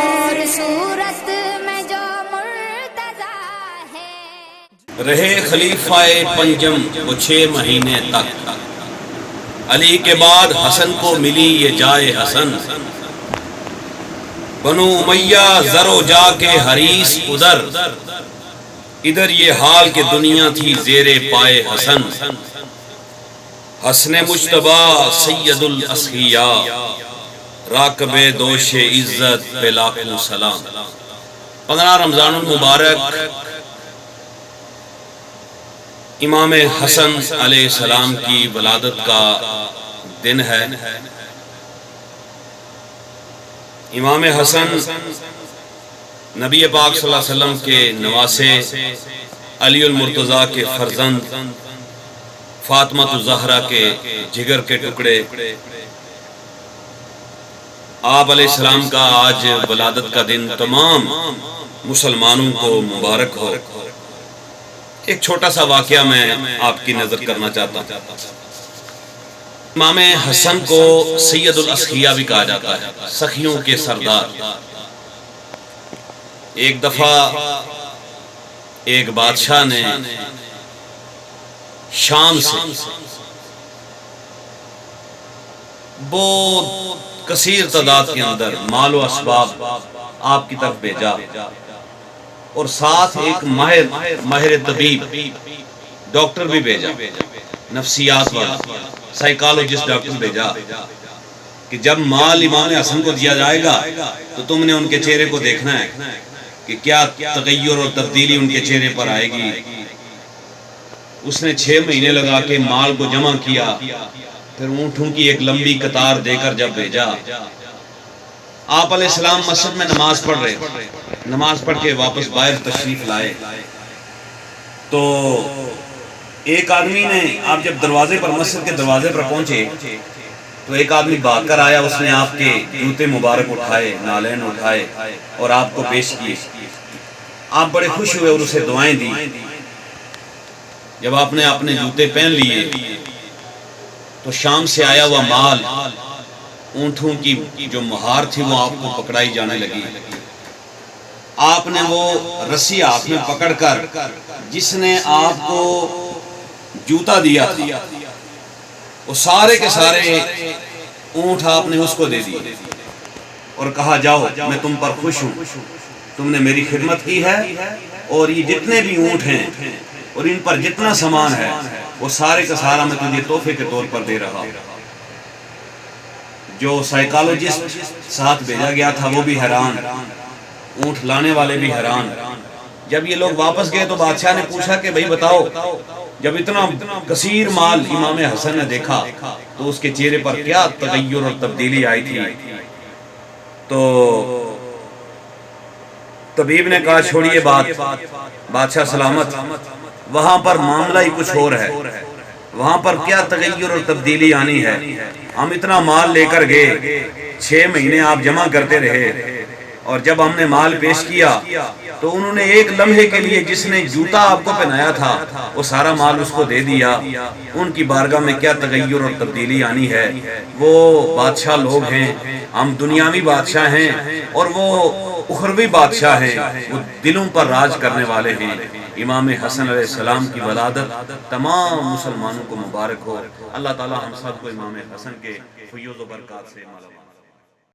اور صورت میں جو مرتضی ہے. رہے خلیفہ پنجم وہ 6 مہینے تک، علی کے بعد حسن کو ملی یہ جائے حسن. بنو امیہ زر و جا کے حریص ادھر یہ حال کہ دنیا تھی زیر پائے حسن. حسن مجتبی سید الاسخیاء، راکب دوش عزت پہ لاکھوں سلام. 15 رمضان المبارک امام حسن علیہ السلام کی ولادت کا دن ہے. امام حسن نبی پاک صلی اللہ علیہ وسلم کے نواسے، علی المرتضیٰ کے فرزند، فاطمہ الزہرا کے جگر کے ٹکڑے. آپ علیہ السلام کا آج ولادت کا دن تمام مسلمانوں کو مبارک ہو. ایک چھوٹا سا واقعہ میں آپ کی نظر کرنا چاہتا ہوں. امام حسن کو سید الاسخیاء بھی کہا جاتا ہے، سخیوں کے سردار. ایک دفعہ ایک بادشاہ نے شام سے بہت کثیر تعداد کے اندر مال و اسباب آپ کی طرف بھیجا، اور ساتھ ایک ماہر طبیب ڈاکٹر بھی بھیجا، نفسیات والا سائیکالوجسٹ ڈاکٹر بھیجا کہ جب مال امام حسن کو دیا جائے گا تو تم نے ان کے چہرے کو دیکھنا ہے کہ کیا تغیر اور تبدیلی ان کے چہرے پر آئے گی. اس نے 6 مہینے لگا کے مال کو جمع کیا، پھر اونٹوں کی ایک لمبی قطار دے کر جب بھیجا. آپ علیہ السلام مسجد میں نماز پڑھ رہے، نماز پڑھ کے واپس باہر تشریف لائے تو ایک آدمی نے، آپ جب دروازے پر، مسجد کے دروازے پر پہنچے تو ایک آدمی بھاگ کر آیا. اس نے آپ کے جوتے مبارک اٹھائے، نالین اٹھائے اور آپ کو پیش کیے. آپ بڑے خوش ہوئے اور اسے دعائیں دی. جب آپ نے اپنے جوتے پہن لیے تو شام سے آیا ہوا مال، اونٹوں کی جو مہار تھی وہ آپ کو پکڑائی جانے لگی. آپ نے وہ رسی ہاتھ میں پکڑ کر جس نے آپ کو جوتا دیا تھا وہ سارے کے سارے اونٹ آپ نے اس کو دے دیے اور کہا جاؤ میں تم پر خوش ہوں، تم نے میری خدمت کی ہے، اور یہ جتنے بھی اونٹ ہیں اور ان پر جتنا سامان ہے وہ سارے کا سارا میں تجھے تحفے کے طور پر دے رہا ہوں. جو سائیکالوجسٹ ساتھ بھیجا گیا تھا وہ بھی حیران، اونٹ لانے والے بھی حیران. جب یہ لوگ واپس گئے تو بادشاہ نے پوچھا کہ بھائی بتاؤ، جب اتنا کثیر مال امام حسن نے دیکھا تو اس کے چہرے پر کیا تغیر اور تبدیلی آئی تھی؟ تو طبیب نے کہا چھوڑیے بات، بادشاہ سلامت، وہاں پر معاملہ ہی کچھ اور ہے. وہاں پر کیا تغیر اور تبدیلی آنی ہے؟ ہم اتنا مال لے کر گئے، 6 مہینے آپ جمع کرتے رہے، اور جب ہم نے مال پیش کیا تو انہوں نے ایک لمحے کے لیے جس نے جوتا آپ کو پہنایا تھا وہ سارا مال اس کو دے دیا. ان کی بارگاہ میں کیا تغیر اور تبدیلی آنی ہے؟ وہ بادشاہ لوگ ہیں، ہم دنیاوی بادشاہ ہیں اور وہ اخروی بادشاہ ہیں، وہ دلوں پر راج کرنے والے ہیں. امام حسن علیہ السلام کی ولادت تمام مسلمانوں کو مبارک ہو. اللہ تعالی ہم سب کو امام حسن کے فیوز و برکات سے مالا مال